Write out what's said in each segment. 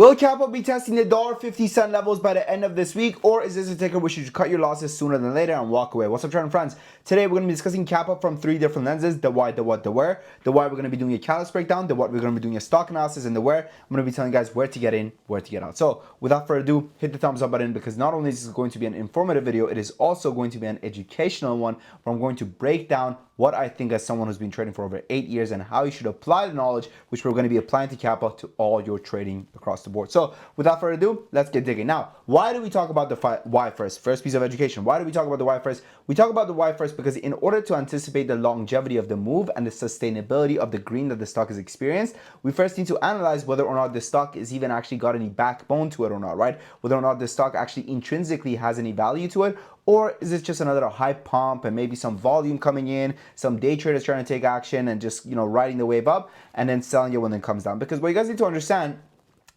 Will Kapa be testing the $1.50 levels by the end of this week, or is this a ticker which you should cut your losses sooner than later and walk away? What's up, trading friends? Today we're going to be discussing Kapa from 3 different lenses: the why, the what, the where. The why, we're going to be doing a catalyst breakdown. The what, we're going to be doing a stock analysis, and the where, I'm going to be telling you guys where to get in, where to get out. So without further ado, hit the thumbs up button, because not only is this going to be an informative video, it is also going to be an educational one where I'm going to break down what I think as someone who's been trading for over 8 years and how you should apply the knowledge which we're going to be applying to Kapa to all your trading across the board. So without further ado, let's get digging. Now, why do we talk about the why first? First piece of education. Why do we talk about the why first? We talk about the why first because in order to anticipate the longevity of the move and the sustainability of the green that the stock has experienced, we first need to analyze whether or not the stock is even actually got any backbone to it or not, right? Whether or not the stock actually intrinsically has any value to it, or is it just another hype pump and maybe some volume coming in, some day traders trying to take action and just, riding the wave up and then selling you when it comes down? Because what you guys need to understand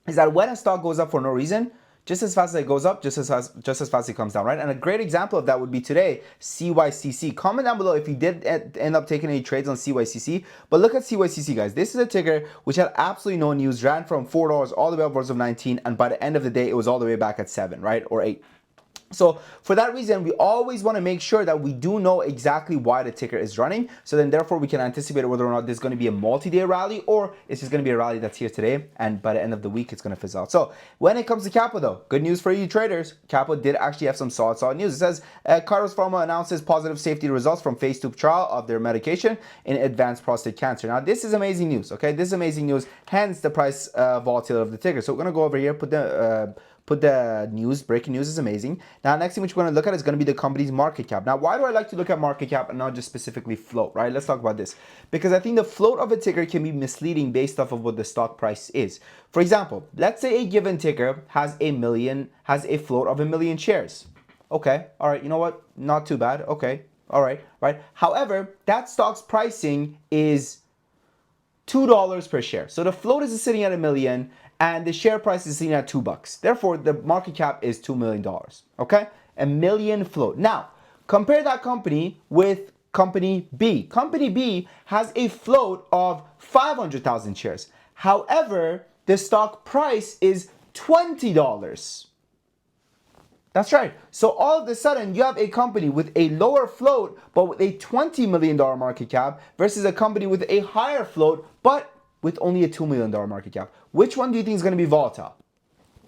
is that when a stock goes up for no reason, just as fast as it goes up, just as fast as it comes down, right? And a great example of that would be today, CYCC. Comment down below if you did end up taking any trades on CYCC. But look at CYCC, guys. This is a ticker which had absolutely no news, ran from $4 all the way upwards of 19, and by the end of the day, it was all the way back at 7, right? Or 8. So for that reason, we always want to make sure that we do know exactly why the ticker is running. So then therefore we can anticipate whether or not there's going to be a multi-day rally, or it's just going to be a rally that's here today and by the end of the week it's going to fizzle out. So when it comes to Kapa though, good news for you traders. Kapa did actually have some solid news. It says Kairos Pharma announces positive safety results from phase 2 trial of their medication in advanced prostate cancer. Now this is amazing news, okay? This is amazing news, hence the price volatility of the ticker. So we're going to go over here, put the news. Breaking news is amazing. Now, next thing which we're going to look at is going to be the company's market cap. Now, why do I like to look at market cap and not just specifically float, right? Let's talk about this. Because I think the float of a ticker can be misleading based off of what the stock price is. For example, let's say a given ticker has a float of 1 million shares. Okay, all right, you know what? Not too bad. Okay, all right, right. However, that stock's pricing is $2 per share. So the float is sitting at 1 million and the share price is sitting at $2. Therefore, the market cap is $2 million. Okay? 1 million float. Now, compare that company with company B. Company B has a float of 500,000 shares. However, the stock price is $20. That's right. So all of a sudden, you have a company with a lower float, but with a $20 million market cap versus a company with a higher float, but with only a $2 million market cap. Which one do you think is going to be volatile?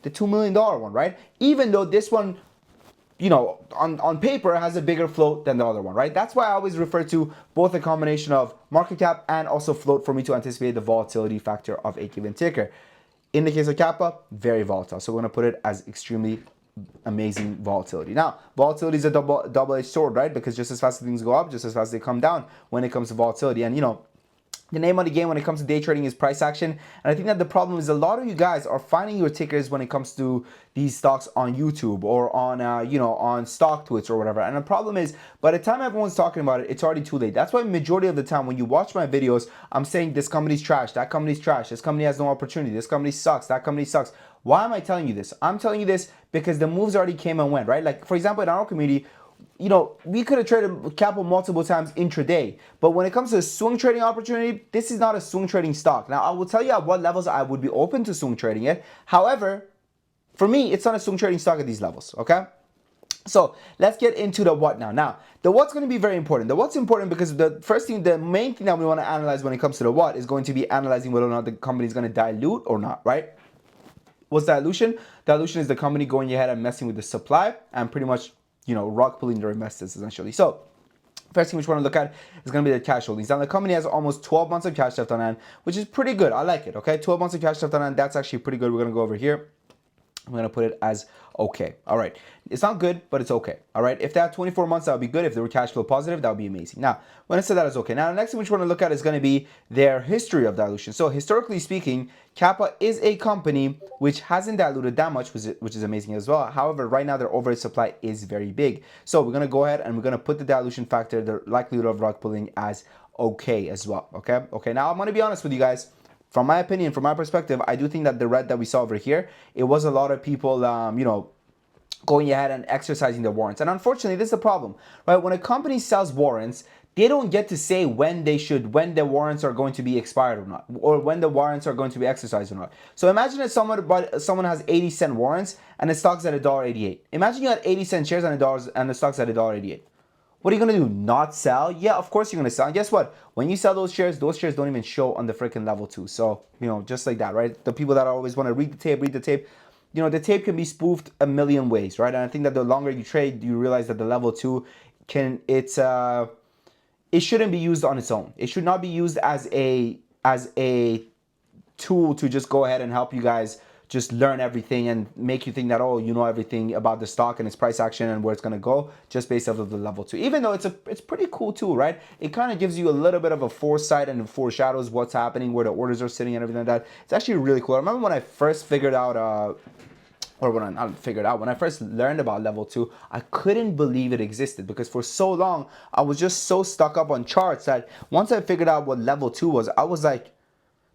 The $2 million one, right? Even though this one, on paper has a bigger float than the other one, right? That's why I always refer to both a combination of market cap and also float for me to anticipate the volatility factor of a given ticker. In the case of Kapa, very volatile. So we're going to put it as extremely amazing volatility. Now, volatility is a double-edged sword, right? Because just as fast as things go up, just as fast as they come down when it comes to volatility. And the name of the game when it comes to day trading is price action. And I think that the problem is a lot of you guys are finding your tickers when it comes to these stocks on YouTube or on, on stock tweets or whatever. And the problem is, by the time everyone's talking about it, it's already too late. That's why majority of the time when you watch my videos, I'm saying this company's trash, that company's trash, this company has no opportunity, this company sucks, that company sucks. Why am I telling you this? I'm telling you this because the moves already came and went, right? Like, for example, in our community, we could have traded capital multiple times intraday, but when it comes to a swing trading opportunity, this is not a swing trading stock. Now, I will tell you at what levels I would be open to swing trading it. However, for me, it's not a swing trading stock at these levels, okay? So let's get into the what now. Now, the what's going to be very important. The what's important because the main thing that we want to analyze when it comes to the what is going to be analyzing whether or not the company is going to dilute or not, right? What's dilution? Dilution is the company going ahead and messing with the supply and pretty much rug pulling their investors essentially. So first thing which we want to look at is going to be the cash holdings. Now the company has almost 12 months of cash left on hand, which is pretty good. I like it. Okay, 12 months of cash left on hand. That's actually pretty good. We're going to go over here. I'm going to put it as okay. All right. It's not good, but it's okay. All right. If they had 24 months, that would be good. If they were cash flow positive, that would be amazing. Now, when I say that is okay. Now, the next thing which we want to look at is going to be their history of dilution. So historically speaking, Kapa is a company which hasn't diluted that much, which is amazing as well. However, right now their overhead supply is very big. So we're going to go ahead and we're going to put the dilution factor, the likelihood of rug pulling, as okay as well. Okay. Okay. Now, I'm going to be honest with you guys. From my opinion, from my perspective, I do think that the red that we saw over here, it was a lot of people, going ahead and exercising their warrants. And unfortunately, this is a problem, right? When a company sells warrants, they don't get to say when the warrants are going to be expired or not, or when the warrants are going to be exercised or not. So imagine if someone has 80-cent warrants and the stock's at $1.88. Imagine you had 80-cent shares and the stock's at $1.88. What are you gonna do? Not sell? Yeah, of course you're gonna sell. And guess what? When you sell those shares don't even show on the freaking level 2. So, just like that, right? The people that always want to read the tape, the tape can be spoofed a million ways, right? And I think that the longer you trade, you realize that the level 2 it shouldn't be used on its own. It should not be used as a tool to just go ahead and help you guys just learn everything and make you think that, oh, you know everything about the stock and its price action and where it's going to go just based off of the level 2. Even though it's pretty cool tool, right? It kind of gives you a little bit of a foresight and foreshadows what's happening, where the orders are sitting and everything like that. It's actually really cool. I remember when I first figured out when I first learned about level 2, I couldn't believe it existed, because for so long I was just so stuck up on charts that once I figured out what level 2 was, I was like,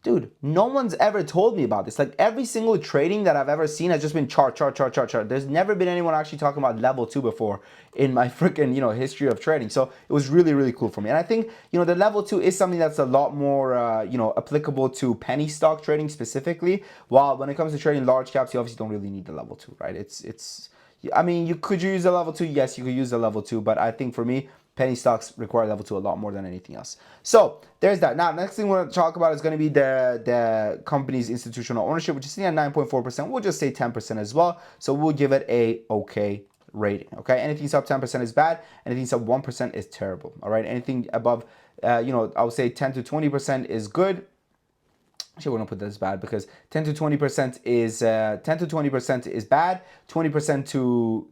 dude, no one's ever told me about this. Like, every single trading that I've ever seen has just been chart. There's never been anyone actually talking about level 2 before in my freaking, history of trading. So it was really, really cool for me. And I think, the level 2 is something that's a lot more, applicable to penny stock trading specifically. While when it comes to trading large caps, you obviously don't really need the level 2, right? I mean, you could use a level 2. Yes, you could use a level 2. But I think for me, penny stocks require level 2 a lot more than anything else. So there's that. Now, next thing we're going to talk about is going to be the company's institutional ownership, which is sitting at 9.4%. We'll just say 10% as well. So we'll give it a okay rating. Okay, anything sub 10% is bad. Anything sub 1% is terrible. All right, anything above, I would say 10 to 20% is good. Actually, we're gonna put this bad, because 10 to 20% is 10 to 20% is bad. 20% to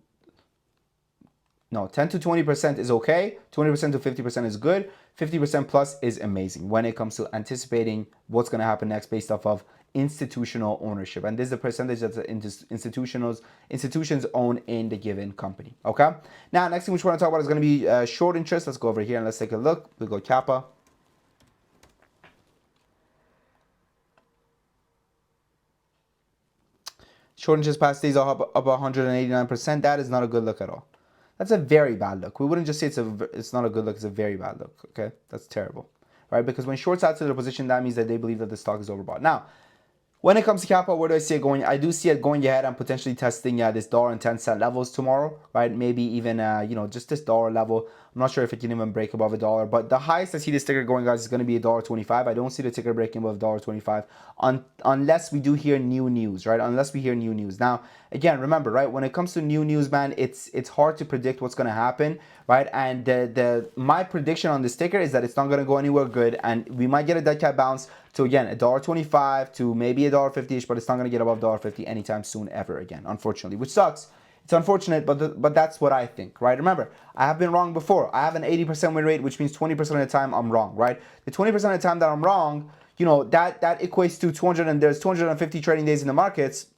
10 to 20% is okay. 20% to 50% is good. 50% plus is amazing when it comes to anticipating what's going to happen next based off of institutional ownership. And this is the percentage that the institutions own in the given company. Okay. Now, next thing which we want to talk about is going to be short interest. Let's go over here and let's take a look. We'll go Kapa. Short interest past days are up 189%. That is not a good look at all. That's a very bad look. We wouldn't just say it's not a good look, it's a very bad look, okay? That's terrible, right? Because when shorts add to their position, that means that they believe that the stock is overbought. Now, when it comes to Kapa, where do I see it going? I do see it going ahead and potentially testing this $1.10 levels tomorrow, right? Maybe even, just this dollar level. I'm not sure if it can even break above $1, but the highest I see this ticker going, guys, is going to be $1.25. I don't see the ticker breaking above $1.25 unless we do hear new news, right? Unless we hear new news. Now, again, remember, right? When it comes to new news, man, it's hard to predict what's going to happen, right? And my prediction on this ticker is that it's not going to go anywhere good, and we might get a dead cat bounce to, again, $1.25 to maybe $1.50-ish, but it's not going to get above $1.50 anytime soon ever again, unfortunately, which sucks. It's unfortunate, but that's what I think, right? Remember, I have been wrong before. I have an 80% win rate, which means 20% of the time I'm wrong, right? The 20% of the time that I'm wrong, that equates to 250 trading days in the markets.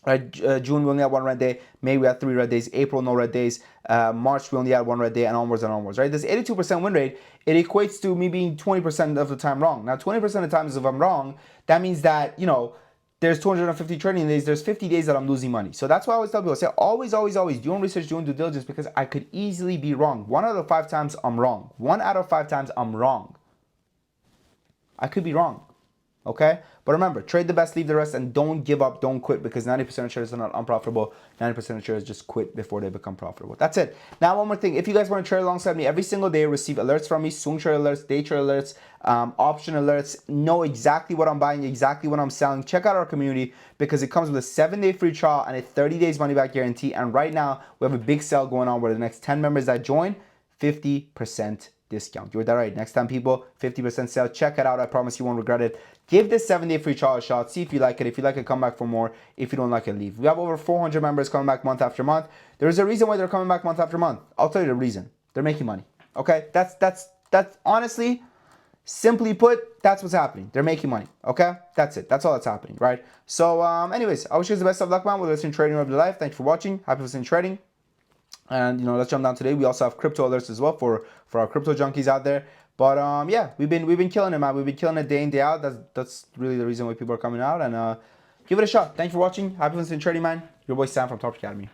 Right, June we only had one red day, May we had 3 red days, April no red days, March we only had 1 red day, and onwards, right? This 82% win rate, it equates to me being 20% of the time wrong. Now, 20% of the times if I'm wrong, that means that, there's 250 trading days, there's 50 days that I'm losing money. So that's why I always tell people, I say always do your own research, do your own due diligence, because I could easily be wrong. 1 out of 5 times I'm wrong. 1 out of 5 times I'm wrong. I could be wrong. Okay? But remember, trade the best, leave the rest, and don't give up, don't quit, because 90% of traders are not unprofitable. 90% of traders just quit before they become profitable. That's it. Now, one more thing. If you guys want to trade alongside me every single day, receive alerts from me, swing trade alerts, day trade alerts, option alerts, know exactly what I'm buying, exactly what I'm selling, check out our community, because it comes with a 7-day free trial and a 30 days money back guarantee. And right now, we have a big sale going on where the next 10 members that join, 50% discount. You heard that right. Next time, people, 50% sale. Check it out. I promise you won't regret it. Give this 7-day free trial a shot. See if you like it. If you like it, come back for more. If you don't like it, leave. We have over 400 members coming back month after month. There's a reason why they're coming back month after month. I'll tell you the reason. They're making money. Okay? That's honestly, simply put, that's what's happening. They're making money. Okay? That's it. That's all that's happening, right? So, anyways, I wish you guys the best of luck, man. Whether it's in trading or your life. Thanks for watching. Happy listening trading. And let's jump down today. We also have crypto alerts as well for our crypto junkies out there. But yeah, we've been killing it, man. We've been killing it day in, day out. That's really the reason why people are coming out. And give it a shot. Thanks for watching. Happy listening trading, man. Your boy Sam from Top Academy.